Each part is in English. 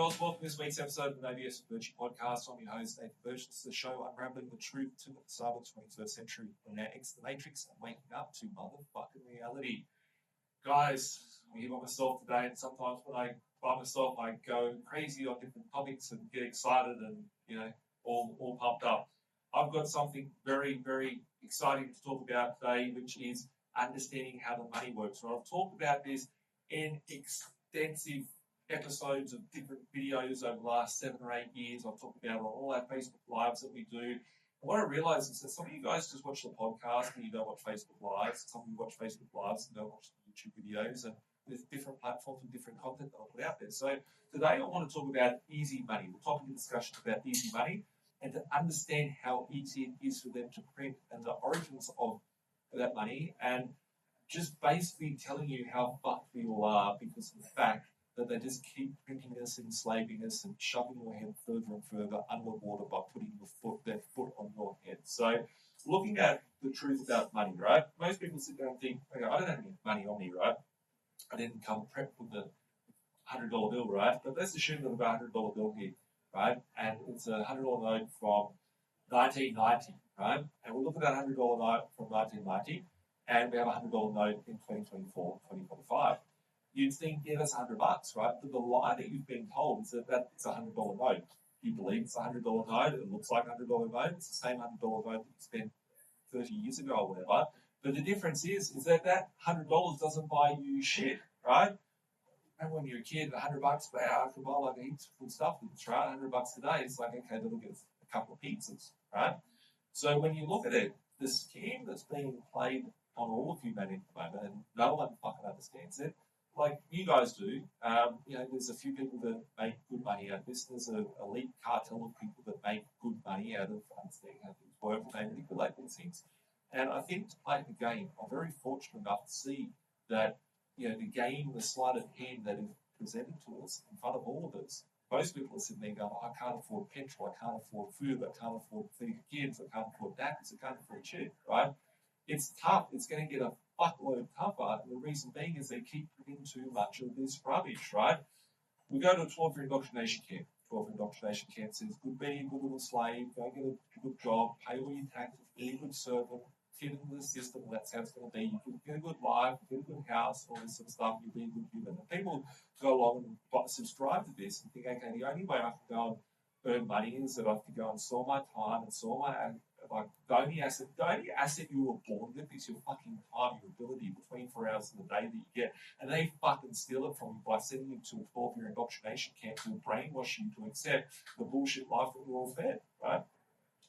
fellas, welcome to this week's episode of the No BS With Birchy podcast. I'm your host, Nathan Birch. This is the show unraveling the truth to the start of the 21st century. We're now ex the matrix and waking up to motherfucking reality. Guys, I'm here by myself today, and sometimes when I by myself, I go crazy on different topics and get excited and, all pumped up. I've got something very, very exciting to talk about today, which is understanding how the money works. So I've talked about this in extensive episodes of different videos over the last 7 or 8 years. I've talked about it on all our Facebook Lives that we do. And what I realise is that some of you guys just watch the podcast and you don't watch Facebook Lives. Some of you watch Facebook Lives and don't watch the YouTube videos. And there's different platforms and different content that I'll put out there. So today I want to talk about easy money. The topic of discussion is about easy money and to understand how easy it is for them to print and the origins of that money, and just basically telling you how fucked we all are because of the fact that they just keep printing us, enslaving us, and shoving your head further and further underwater by putting their foot on your head. So, looking at the truth about money, right? Most people sit there and think, okay, I don't have any money on me, right? I didn't come prepped with a $100 bill, right? But let's assume that I've got a $100 bill here, right? And it's a $100 note from 1990, right? And we look at that $100 note from 1990, and we have a $100 note in 2024, 2025. You'd think, yeah, that's $100, right? But the lie that you've been told is that it's a $100 note. You believe it's a $100 note, it looks like a $100 note, it's the same $100 note that you spent 30 years ago or whatever. But the difference is that $100 doesn't buy you shit, right? And when you're a kid, $100, wow, I can buy like heaps of good stuff with this, right? $100 today, it's like, okay, that'll get a couple of pizzas, right? So when you look at it, the scheme that's being played on all of humanity at the moment, and no one fucking understands it, like you guys do, there's a few people that make good money out of this. There's an elite cartel of people that make good money out of understanding how things work and they manipulate these things. And I think to play the game, I'm very fortunate enough to see that, the game, the sleight of hand that is presented to us in front of all of us. Most people are sitting there going, I can't afford petrol, I can't afford food, I can't afford feeding kids, I can't afford nappies, I can't afford shit, right? It's tough. It's going to get a fuckload tougher. And the reason being is they keep putting too much of this rubbish, right? We go to a 12-year indoctrination camp. 12-year indoctrination camp says, good be a good little slave, go get a good job, pay all your taxes, be a good servant, fit into the system, and that's how it's going to be. You can get a good life, get a good house, all this sort of stuff, you'll be a good human. And people go along and subscribe to this and think, okay, the only way I can go and earn money is that I have to go and sell my time and sell my the only asset you were born with is your fucking time, your ability, the 24 hours in the day that you get. And they fucking steal it from you by sending you to a 12-year indoctrination camp to brainwash you to accept the bullshit life that we're all fed, right?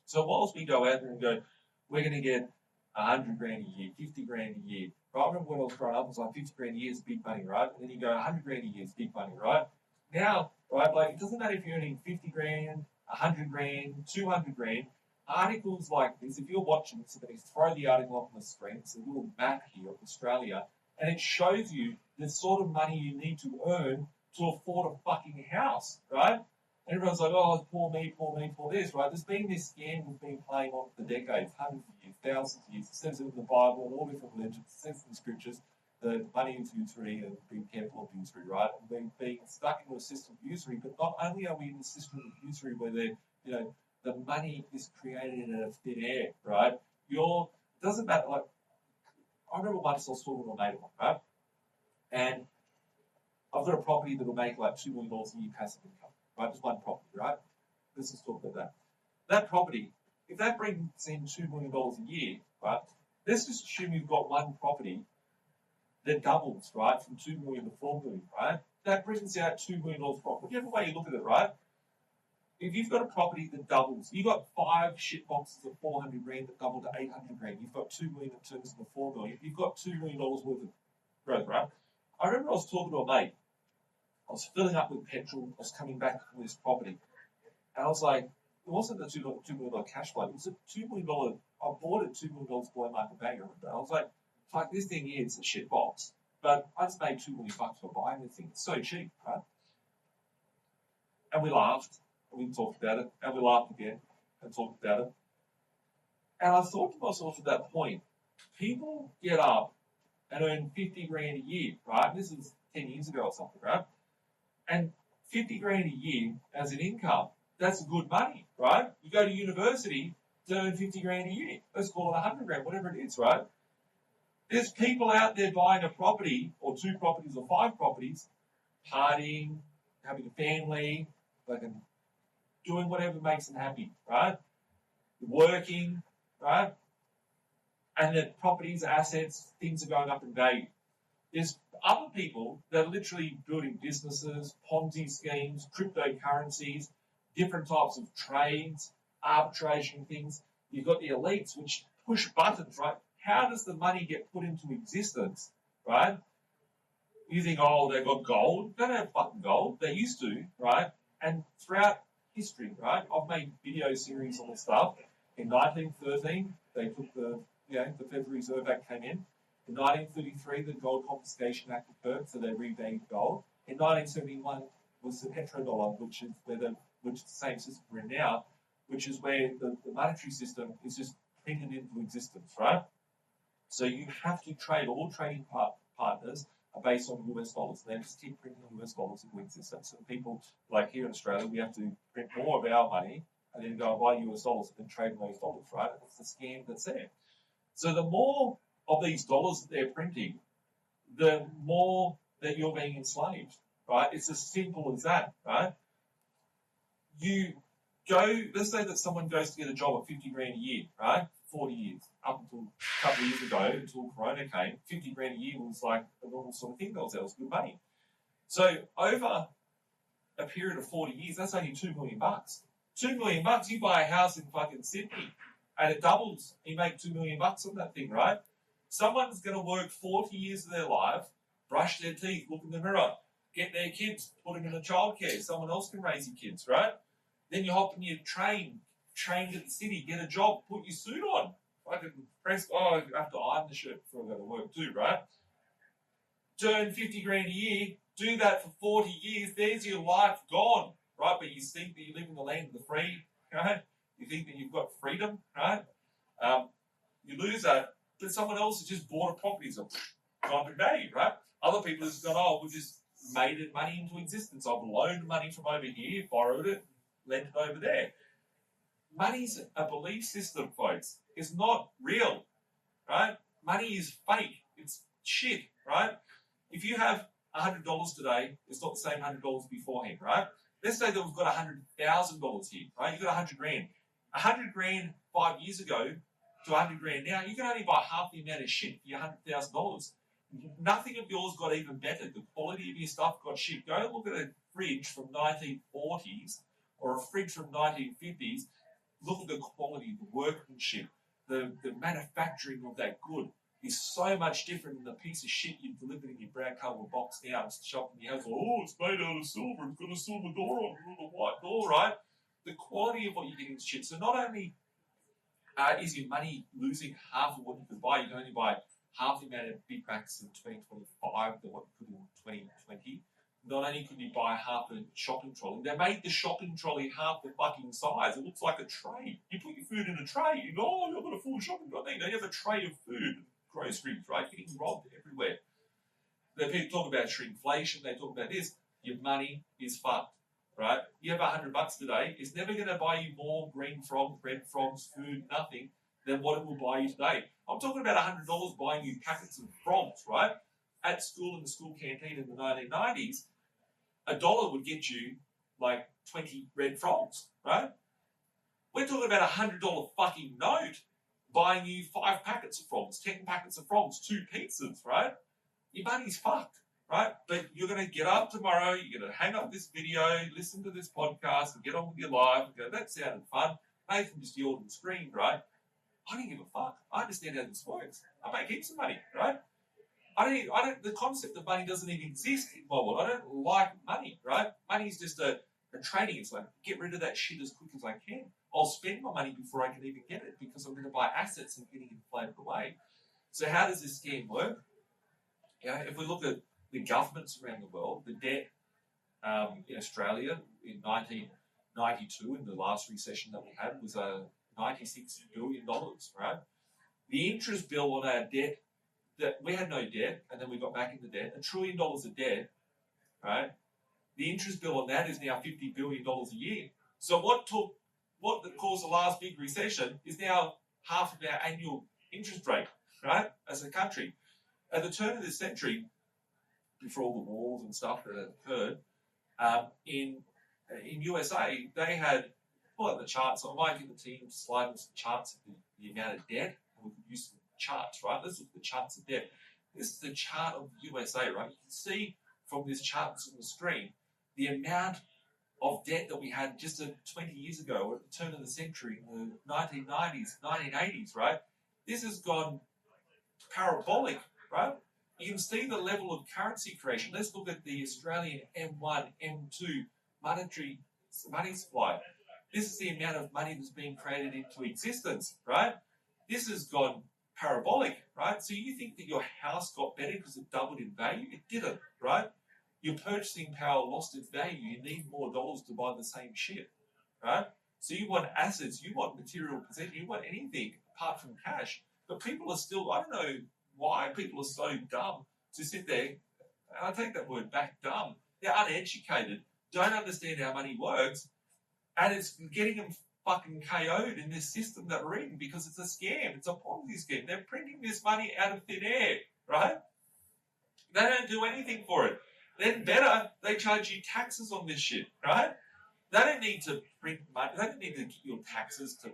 So whilst we go out there and go, we're going to get 100 grand a year, 50 grand a year. Right? I remember when I was growing up, it was like 50 grand a year is big money, right? And then you go 100 grand a year is big money, right? Now, right, like it doesn't matter if you're earning 50 grand, 100 grand, 200 grand. Articles like this, if you're watching this, I'm going to throw the article up on the screen. It's a little map here of Australia, and it shows you the sort of money you need to earn to afford a fucking house, right? And everyone's like, oh, poor me, poor this, right? There's been this scam that's been playing on for decades, hundreds of years, thousands of years. It says it in the Bible and all different legends. It says in the scriptures that money is usury and being careful of usury, right? And we're being stuck into a system of usury, but not only are we in a system of usury where they're, the money is created out of thin air, right? It doesn't matter, like, I remember once I was talking to a mate of mine, right? And I've got a property that will make like $2 million a year passive income, right? Just one property, right? Let's just talk about that. That property, if that brings in $2 million a year, right? Let's just assume you've got one property that doubles, right? From 2 million to 4 million, right? That brings out $2 million profit. Whichever way you look at it, right? If you've got a property that doubles, you've got 5 shit boxes of 400 grand that double to 800 grand. You've got 2 million that turns into 4 million. You've got $2 million worth of growth, right? I remember I was talking to a mate. I was filling up with petrol. I was coming back from this property. And I was like, it wasn't a $2 million cash flow. It was a $2 million. I bought it $2 million below market value. I was like, fuck, this thing here, it's a shit box. But I just made $2 million for buying this thing. It's so cheap, right? And we laughed. And we talked about it, and we laughed again and talked about it. And I thought to myself at that point, people get up and earn 50 grand a year, right? This is 10 years ago or something, right? And 50 grand a year as an income, that's good money, right? You go to university to earn 50 grand a year. Let's call it 100 grand, whatever it is, right? There's people out there buying a property or 2 properties or 5 properties, partying, having a family, fucking doing whatever makes them happy, right? Working, right? And the properties, assets, things are going up in value. There's other people that are literally building businesses, Ponzi schemes, cryptocurrencies, different types of trades, arbitration things. You've got the elites which push buttons, right? How does the money get put into existence, right? You think, oh, they've got gold. They don't have fucking gold. They used to, right? And throughout history, right? I've made video series on this stuff. In 1913, they took the Federal Reserve Act came in. In 1933, the Gold Confiscation Act occurred, so they revalued gold. In 1971 was the petrodollar, which is the same system we're in now, which is where the monetary system is just printed into existence, right? So you have to trade. All trading partners are based on US dollars. They just keep printing US dollars into existence. And people, like here in Australia, we have to print more of our money and then go and buy US dollars and then trade in those dollars, right? It's the scam that's there. So the more of these dollars that they're printing, the more that you're being enslaved, right? It's as simple as that, right? You go, let's say that someone goes to get a job at 50 grand a year, right? 40 years, up until a couple of years ago, until Corona came, 50 grand a year was like a normal sort of thing. That was good money. So over a period of 40 years, that's only $2 million. $2 million, you buy a house in fucking Sydney, and it doubles. You make $2 million on that thing, right? Someone's going to work 40 years of their life, brush their teeth, look in the mirror, get their kids, put them in a childcare. Someone else can raise your kids, right? Then you hop in your train to the city, get a job, put your suit on. I have to iron the shirt before I go to work too, right? Earn 50 grand a year, do that for 40 years, there's your life gone, right? But you think that you live in the land of the free, right? You think that you've got freedom, right? You lose that, but someone else has just bought a property, so gone to value, right? Other people have gone, we just made it money into existence. I've loaned money from over here, borrowed it, lent it over there. Money's a belief system, folks. It's not real, right? Money is fake. It's shit, right? If you have $100 today, it's not the same $100 beforehand, right? Let's say that we've got $100,000 here, right? You've got 100 grand. 100 grand 5 years ago to 100 grand now, you can only buy half the amount of shit for your $100,000. Nothing of yours got even better. The quality of your stuff got shit. Go look at a fridge from 1940s or a fridge from 1950s. Look at the quality, the workmanship, the manufacturing of that good is so much different than the piece of shit you've delivered in your brown cardboard box now. It's shop in your house. Oh, it's made out of silver. It's got a silver door on it, a white door, right? The quality of what you're getting is shit. So not only is your money losing half of what you could buy, you can only buy half the amount of Big Macs in 2025 than what you could in 2020. Not only could you buy half the shopping trolley, they made the shopping trolley half the fucking size. It looks like a tray. You put your food in a tray. You go, I've got a full shopping trolley. Now you have a tray of food, groceries, right? Getting robbed everywhere. People talk about shrinkflation. They talk about this. Your money is fucked, right? You have $100 today. It's never going to buy you more green frogs, red frogs, food, nothing than what it will buy you today. I'm talking about $100 buying you packets of frogs, right? At school, in the school canteen in the 1990s, $1 would get you like 20 red frogs, right? We're talking about $100 fucking note buying you 5 packets of frogs, 10 packets of frogs, 2 pizzas, right? Your money's fucked, right? But you're going to get up tomorrow, you're going to hang up this video, listen to this podcast, and get on with your life and go, that sounded fun. Nathan just yelled and screamed, right? I don't give a fuck. I understand how this works. I make heaps of money, right? The concept of money doesn't even exist in my world. I don't like money, right? Money is just a training. It's like, get rid of that shit as quick as I can. I'll spend my money before I can even get it because I'm going to buy assets and getting inflated away. So how does this scheme work? If we look at the governments around the world, the debt in Australia in 1992, in the last recession that we had, was $96 billion, right? The interest bill on our debt, that we had no debt, and then we got back into debt, $1 trillion of debt, right? The interest bill on that is now $50 billion a year. So what caused the last big recession is now half of our annual interest rate, right, as a country. At the turn of this century, before all the wars and stuff that had occurred, in USA, they had, pull out the charts, I might get the team to slide some charts of the amount of debt, and we could use some charts, right? Let's look at the charts of debt. This is the chart of the USA, right? You can see from this chart that's on the screen, the amount of debt that we had just 20 years ago, or at the turn of the century, in the 1990s, 1980s, right? This has gone parabolic, right? You can see the level of currency creation. Let's look at the Australian M1, M2 money supply. This is the amount of money that's being created into existence, right? This has gone parabolic, right? So you think that your house got better because it doubled in value? It didn't, right? Your purchasing power lost its value. You need more dollars to buy the same shit, right? So you want assets, you want material possession, you want anything apart from cash. But people are still, I don't know why people are so dumb to sit there, and I take that word back, dumb. They're uneducated, don't understand how money works, and it's getting them fucking KO'd in this system that we're in because it's a scam. It's a Ponzi scheme. They're printing this money out of thin air, right? They don't do anything for it. Then better, they charge you taxes on this shit, right? They don't need to print money. They don't need to get your taxes to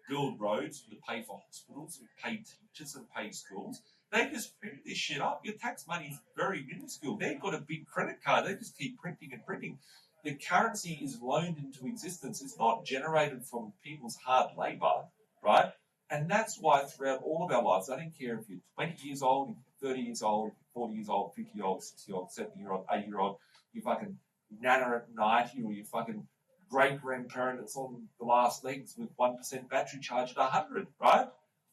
build roads, to pay for hospitals, and pay teachers and pay schools. They just print this shit up. Your tax money is very minuscule. They've got a big credit card. They just keep printing and printing. The currency is loaned into existence. It's not generated from people's hard labour, right? And that's why throughout all of our lives, I don't care if you're 20 years old, if you're 30 years old, if you're 40 years old, 50 years old, 60 years old, 70-year-old, 80-year-old, you fucking nana at 90, or you fucking great-grandparent that's on the last legs with 1% battery charge at 100, right?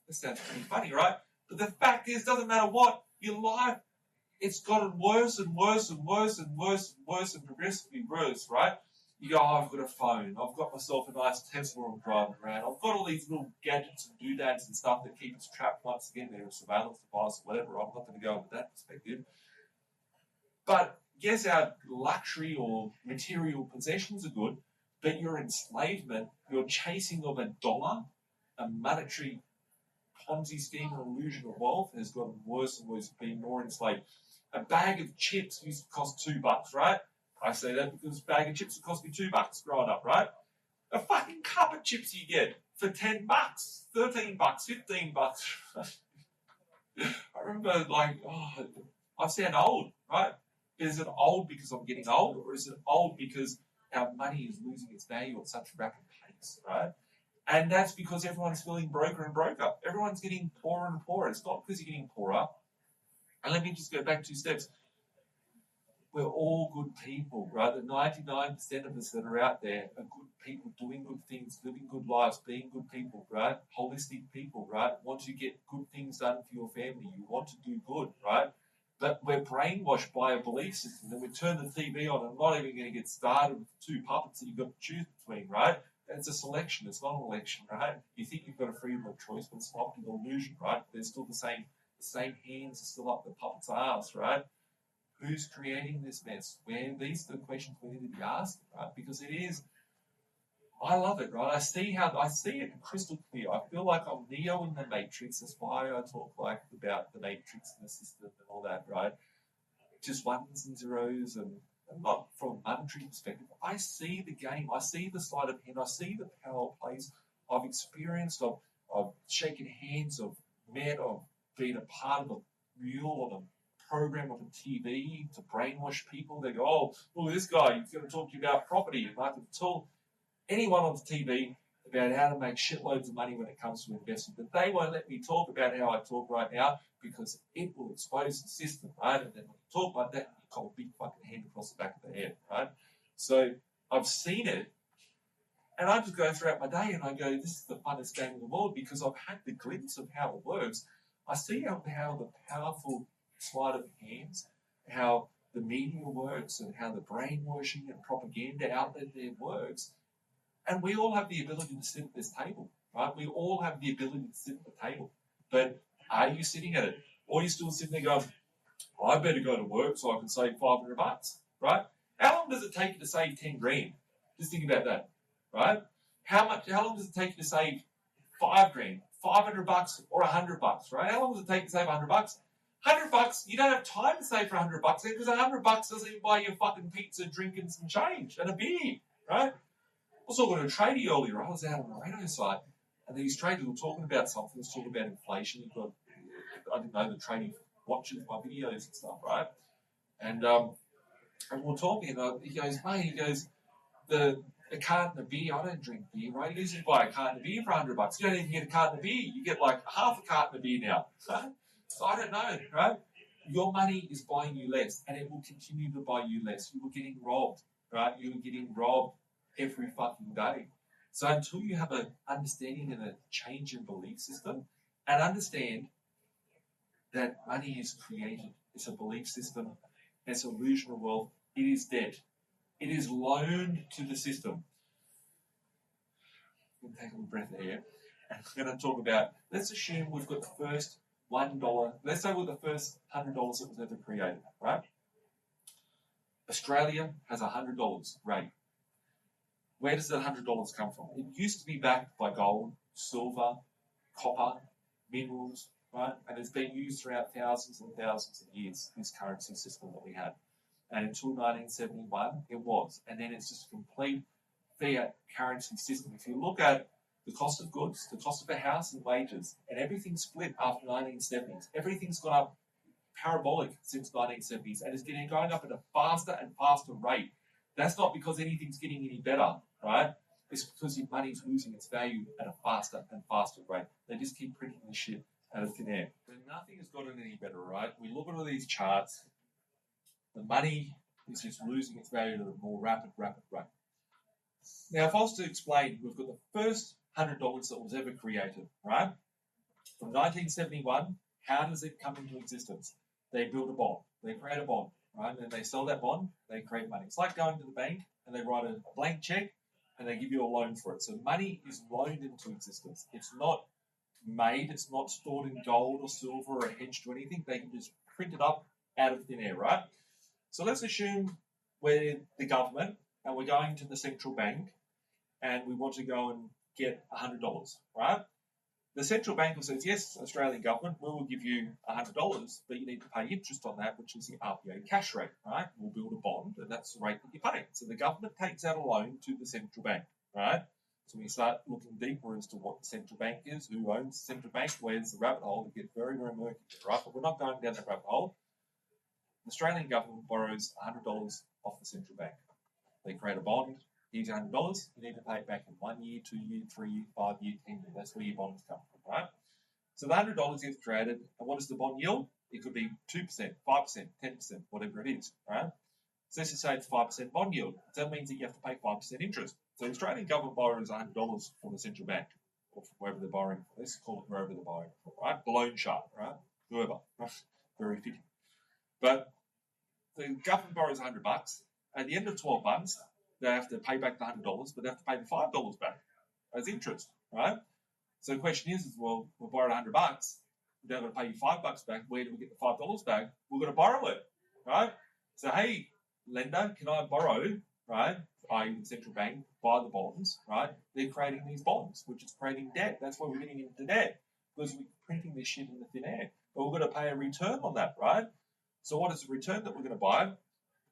That sounds pretty funny, right? But the fact is, doesn't matter what, your life, it's gotten worse and worse and worse and worse and worse and progressively worse, right? You go, oh, I've got a phone, I've got myself a nice Tesla I'm driving around, I've got all these little gadgets and doodads and stuff that keep us trapped. Once again, they're a surveillance device or whatever. I'm not going to go into that perspective. But yes, our luxury or material possessions are good, but your enslavement, your chasing of a dollar, a monetary Ponzi scheme or illusion of wealth has gotten worse and worse, being more enslaved. A bag of chips used to cost $2, right? I say that because a bag of chips would cost me $2 growing up, right? A fucking cup of chips you get for $10, $13, $15. I remember I sound old, right? Is it old because I'm getting old, or is it old because our money is losing its value at such rapid pace, right? And that's because everyone's feeling broker and broker. Everyone's getting poorer and poorer. It's not because you're getting poorer. And let me just go back 2 steps. We're all good people, right? The 99% of us that are out there are good people, doing good things, living good lives, being good people, right? Holistic people, right? Want to get good things done for your family. You want to do good, right? But we're brainwashed by a belief system. Then we turn the TV on, and I'm not even going to get started with 2 puppets that you've got to choose between, right? And it's a selection. It's not an election, right? You think you've got a freedom of choice, but it's not an illusion, right? They're still the same hands are still up the puppet's arse, right? Who's creating this mess? These are the questions we need to be asked, right? Because it is, I love it, right? I see it crystal clear. I feel like I'm Neo in the Matrix. That's why I talk about the Matrix and the system and all that, right? Just ones and zeros, and not from a monetary perspective. I see the game. I see the sleight of hand. I see the power plays. I've experienced. I've shaken hands. I've met. I've been a part of a mule of a program on TV to brainwash people. They go, oh, look at this guy. He's going to talk to you about property. And I can tell anyone on TV about how to make shitloads of money when it comes to investing. But they won't let me talk about how I talk right now because it will expose the system, right? And then when you talk like that, you call a big fucking hand across the back of the head, right? So I've seen it, and I just go throughout my day and I go, this is the funnest game in the world because I've had the glimpse of how it works. I see how the powerful sleight of hands, how the media works and how the brainwashing and propaganda outlet there works. And we all have the ability to sit at this table, right? We all have the ability to sit at the table. But are you sitting at it? Or are you still sitting there going, I better go to work so I can save $500, right? How long does it take you to save 10 grand? Just think about that, right? How long does it take you to save 5 grand, $500 or $100, right? How long does it take to save $100? $100, you don't have time to save for $100 because $100 doesn't even buy you a fucking pizza, drink, and some change and a beer, right? I was talking to a tradie earlier. I was out on the radio site, and these traders were talking about something. They was talking about inflation. I didn't know the tradie watches my videos and stuff, right? And we're talking, and he goes, mate, a carton of beer, I don't drink beer, right? You usually buy a carton of beer for $100. You don't even get a carton of beer. You get like half a carton of beer now. So I don't know, right? Your money is buying you less, and it will continue to buy you less. You were getting robbed, right? You were getting robbed every fucking day. So until you have an understanding and a change in belief system, and understand that money is created, it's a belief system, it's an illusion of wealth, it is debt. It is loaned to the system. I'm going to take a little breath of air. And we're going to talk about, let's assume we've got the first $1. Let's say we're the first $100 that was ever created, right? Australia has $100 rate. Where does that $100 come from? It used to be backed by gold, silver, copper, minerals, right? And it's been used throughout thousands and thousands of years, this currency system that we had. And until 1971, it was. And then it's just a complete fiat currency system. If you look at the cost of goods, the cost of a house and wages, and everything split after 1970s. Everything's gone up parabolic since 1970s, and it's going up at a faster and faster rate. That's not because anything's getting any better, right? It's because your money's losing its value at a faster and faster rate. They just keep printing this shit out of thin air. But nothing has gotten any better, right? We look at all these charts. The money is just losing its value at a more rapid rate. Now, if I was to explain, we've got the first $100 that was ever created, right? From 1971, how does it come into existence? They build a bond. They create a bond, right? And then they sell that bond, they create money. It's like going to the bank and they write a blank check and they give you a loan for it. So money is loaned into existence. It's not made, it's not stored in gold or silver or hedged or anything. They can just print it up out of thin air, right? So let's assume we're the government and we're going to the central bank and we want to go and get $100, right? The central bank says, yes, Australian government, we will give you $100, but you need to pay interest on that, which is the RPA cash rate, right? We'll build a bond, and that's the rate that you pay. So the government takes out a loan to the central bank, right? So we start looking deeper as to what the central bank is, who owns the central bank, where's the rabbit hole. It gets very, very murky, right? But we're not going down that rabbit hole. The Australian government borrows $100 off the central bank. They create a bond. Here's $100. You need to pay it back in 1 year, 2 year, 3 year, 5 year, 10 year. That's where your bonds come from, right? So the $100 gets created, and what is the bond yield? It could be 2%, 5%, 10%, whatever it is, right? So let's just say it's 5% bond yield. So that means that you have to pay 5% interest. So the Australian government borrows $100 from the central bank, or from wherever they're borrowing from. Let's call it wherever they're borrowing from, right? The loan shark, right? Whoever. Very fitting. But the government borrows $100. At the end of 12 months, they have to pay back the $100, but they have to pay the $5 back as interest, right? So the question is well, we borrowed $100. We're going to pay you $5 back. Where do we get the $5 back? We're going to borrow it, right? So, hey, lender, can I borrow, right? I, the central bank, buy the bonds, right? They're creating these bonds, which is creating debt. That's why we're getting into debt, because we're printing this shit in the thin air. But we're going to pay a return on that, right? So what is the return that we're going to buy?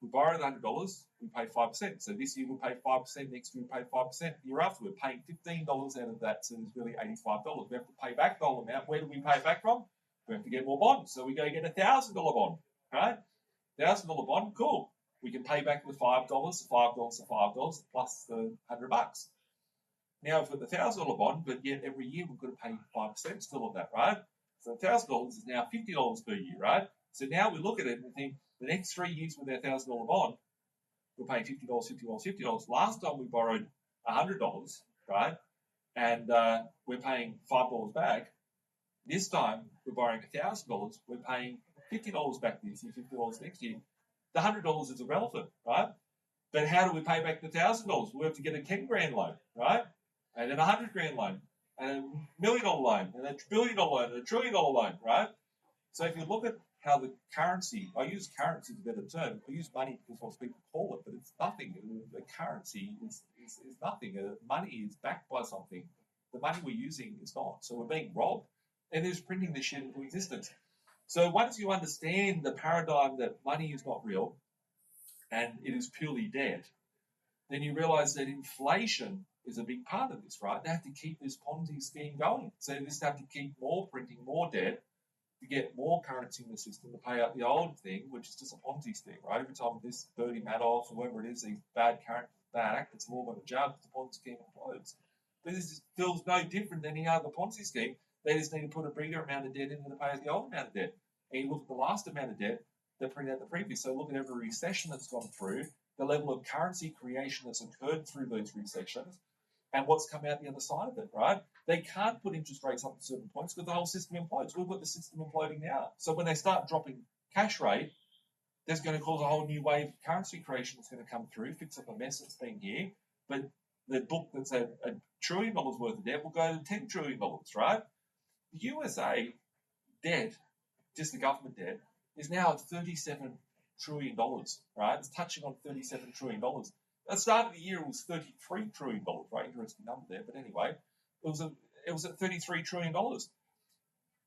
We borrow the $100, we pay 5%. So this year we'll pay 5%, next year we'll pay 5%. The year after we're paying $15 out of that, so there's really $85. We have to pay back the whole amount. Where do we pay it back from? We have to get more bonds. So we go get a $1,000 bond, right? $1,000 bond, cool. We can pay back the $5, the $5 plus the $100. Now we've got the $1,000 bond, but yet every year we've got to pay 5% still on that, right? So $1,000 is now $50 per year, right? So now we look at it and we think, the next 3 years with our $1,000 bond, we're paying $50, $50. Last time we borrowed $100, right? And we're paying $5 back. This time we're borrowing $1,000. We're paying $50 back this year, $50 next year. The $100 is irrelevant, right? But how do we pay back the $1,000? We have to get a $10 grand loan, right? And then a $100 grand loan, and a $1 million loan, and a $1 billion loan, and a $1 trillion loan, right? So if you look at how the currency, I use currency as a better term, I use money because what people call it, but it's nothing. The currency is nothing. Money is backed by something. The money we're using is not. So we're being robbed. And there's printing this shit into existence. So once you understand the paradigm that money is not real and it is purely debt, then you realize that inflation is a big part of this, right? They have to keep this Ponzi scheme going. So they just have to keep more printing, more debt to get more currency in the system to pay out the old thing, which is just a Ponzi scheme, right? Every time this Bertie Madoff or whoever it is, these bad actors all go to jail, the Ponzi scheme implodes. But this feels no different than any other Ponzi scheme. They just need to put a bigger amount of debt in to pay out the old amount of debt. And you look at the last amount of debt, they print out the previous. So look at every recession that's gone through, the level of currency creation that's occurred through those recessions, and what's come out the other side of it, right? They can't put interest rates up to certain points because the whole system implodes. We've got the system imploding now. So when they start dropping cash rate, there's going to cause a whole new wave of currency creation that's going to come through, fix up the mess that's been here. But the book that's $1 trillion worth of debt will go to $10 trillion, right? The USA debt, just the government debt, is now at $37 trillion, right? It's touching on $37 trillion. At the start of the year, it was $33 trillion, right? Interesting number there. But anyway, it was at $33 trillion.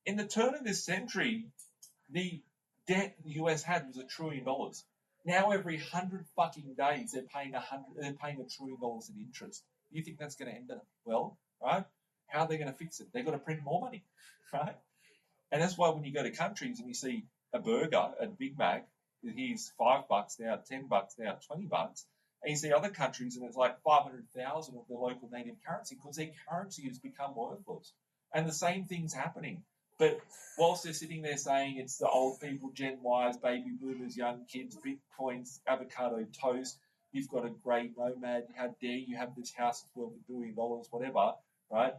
In the turn of this century, the debt the US had was $1 trillion. Now every 100 fucking days, they're paying $1 trillion in interest. You think that's going to end up well, right? How are they going to fix it? They've got to print more money, right? And that's why when you go to countries and you see a burger, a Big Mac, here's $5 now, $10 now, $20, and you see other countries and it's like 500,000 of their local native currency because their currency has become worthless. And the same thing's happening. But whilst they're sitting there saying it's the old people, Gen Ys, baby boomers, young kids, Bitcoins, avocado toast, you've got a great nomad, how dare you have this house that's worth $1 billion, whatever, right?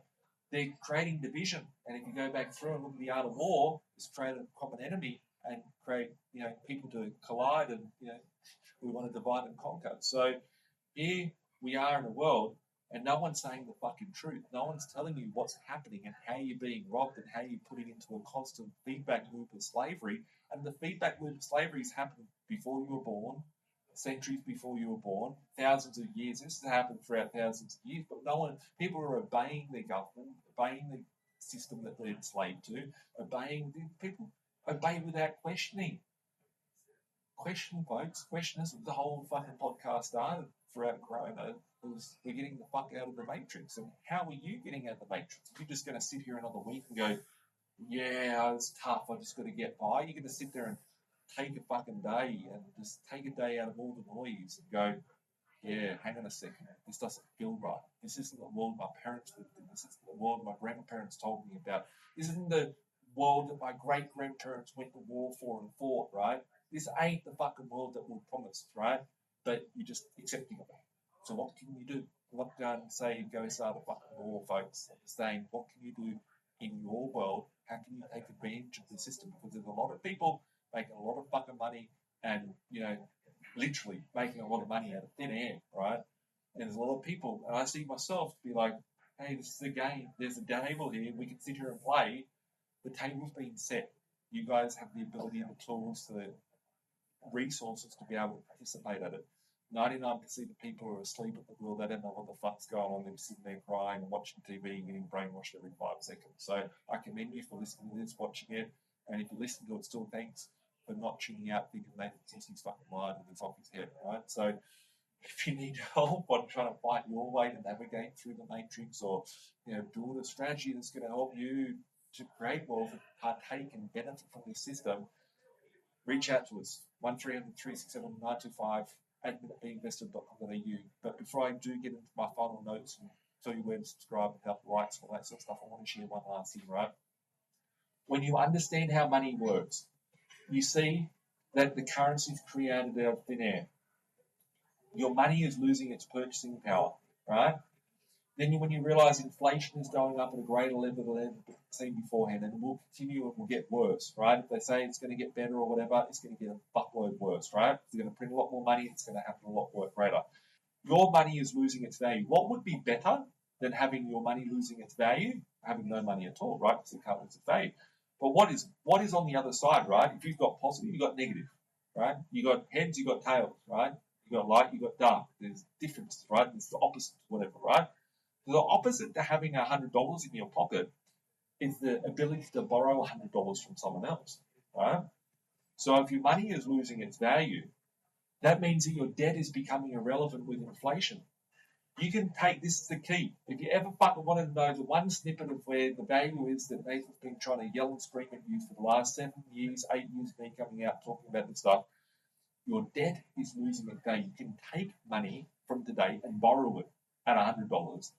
They're creating division. And if you go back through and look at the art of war, it's create a common enemy and create, people to collide and, we want to divide and conquer. So here we are in a world and no one's saying the fucking truth. No one's telling you what's happening and how you're being robbed and how you're putting into a constant feedback loop of slavery. And the feedback loop of slavery has happened before you were born, centuries before you were born, thousands of years. This has happened throughout thousands of years, but people are obeying their government, obeying the system that they're enslaved to, people obey without questioning. Question, folks. Question is the whole fucking podcast started throughout Corona. Was we're getting the fuck out of the matrix. And how are you getting out of the matrix? If you're just going to sit here another week and go, yeah, it's tough, I just got to get by. You're going to sit there and take a fucking day and just take a day out of all the noise and go, yeah, hang on a second. This doesn't feel right. This isn't the world my parents lived in. This isn't the world my grandparents told me about. This isn't the world that my great-grandparents went to war for and fought, right? This ain't the fucking world that we're promised, right? But you're just accepting of it. So what can you do? Lock down and say, go start a fucking war, folks. Saying, what can you do in your world? How can you take advantage of the system? Because there's a lot of people making a lot of fucking money and, literally making a lot of money out of thin air, right? And there's a lot of people, and I see myself be like, hey, this is a game. There's a table here. We can sit here and play. The table's been set. You guys have the ability and the tools, the resources to be able to participate at it. 99% of the people are asleep at the wheel. They don't know what the fuck's going on. They're sitting there crying and watching TV and getting brainwashed every 5 seconds. So I commend you for listening to this, watching it. And if you listen to it still, thanks for not tuning out thinking Nathan's lost his fucking mind and it's off his head, right? So if you need help on trying to find your way to navigate through the matrix or, build a strategy that's going to help you to create wealth and partake and benefit from this system, reach out to us. 1300-367-925 admin at B.Invested.com.au. But before I do get into my final notes and tell you where to subscribe and how to write and all that sort of stuff, I want to share one last thing, right? When you understand how money works, you see that the currency is created out of thin air. Your money is losing its purchasing power, right? Then when you realize inflation is going up at a greater level than ever seen beforehand, and it will continue and will get worse, right? If they say it's going to get better or whatever, it's going to get a fuckload worse, right? If they're going to print a lot more money, it's going to happen a lot greater. Your money is losing its value. What would be better than having your money losing its value? Having no money at all, right? Because it can't lose its value. But what is on the other side, right? If you've got positive, you've got negative, right? You got heads, you got tails, right? You got light, you got dark. There's differences, right? It's the opposite, whatever, right? The opposite to having $100 in your pocket is the ability to borrow $100 from someone else, right? So if your money is losing its value, that means that your debt is becoming irrelevant with inflation. You can take, this is the key. If you ever fucking wanted to know the one snippet of where the value is that Nathan's been trying to yell and scream at you for the last 7 years, 8 years of me coming out talking about this stuff, your debt is losing its value. You can take money from today and borrow it at $100.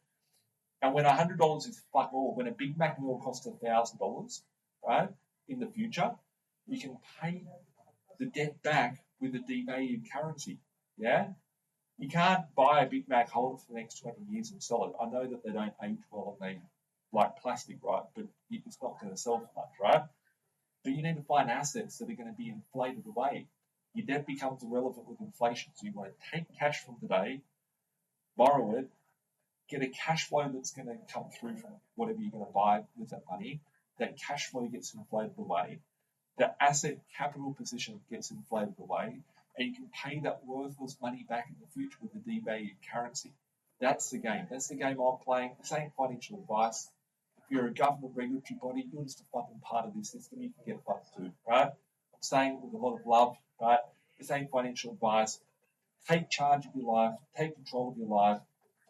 And when $100 is fuck all, when a Big Mac meal costs $1,000, right, in the future, you can pay the debt back with a devalued currency, yeah? You can't buy a Big Mac, hold it for the next 20 years and sell it. I know that they don't age well and they like plastic, right? But it's not going to sell for much, right? But you need to find assets that are going to be inflated away. Your debt becomes irrelevant with inflation. So you want to take cash from today, borrow it, get a cash flow that's going to come through from whatever you're going to buy with that money. That cash flow gets inflated away. The asset capital position gets inflated away. And you can pay that worthless money back in the future with a devalued currency. That's the game. That's the game I'm playing. This ain't financial advice. If you're a government regulatory body, you're just a fucking part of this system. You can get fucked too, right? I'm saying it with a lot of love, right? This ain't financial advice. Take charge of your life, take control of your life,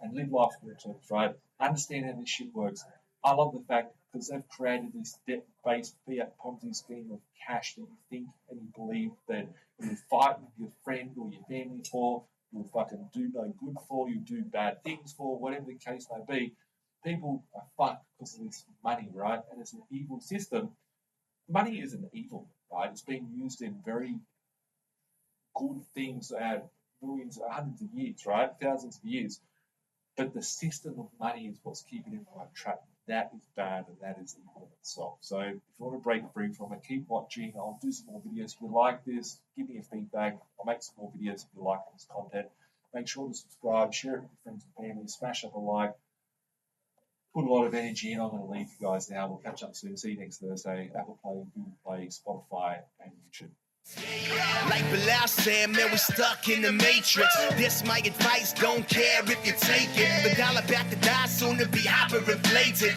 and live life on your terms, right? Understand how this shit works. I love the fact because they've created this debt-based fiat Ponzi scheme of cash that you think and you believe that you'll fight with your friend or your family for, you'll fucking do no good for, you'll do bad things for, whatever the case may be. People are fucked because of this money, right? And it's an evil system. Money isn't evil, right? It's been used in very good things millions, hundreds of years, right? Thousands of years. But the system of money is what's keeping everyone trapped. That is bad and that is evil in itself. So if you want to break free from it, keep watching. I'll do some more videos. If you like this, give me your feedback. I'll make some more videos if you like this content. Make sure to subscribe, share it with your friends and family, smash up a like. Put a lot of energy in. I'm going to leave you guys now. We'll catch up soon. See you next Thursday. Apple Play, Google Play, Spotify, and YouTube. Like Bilal said, man, we stuck in the matrix. This my advice, don't care if you take it. The dollar back to die, soon to be hyperinflated.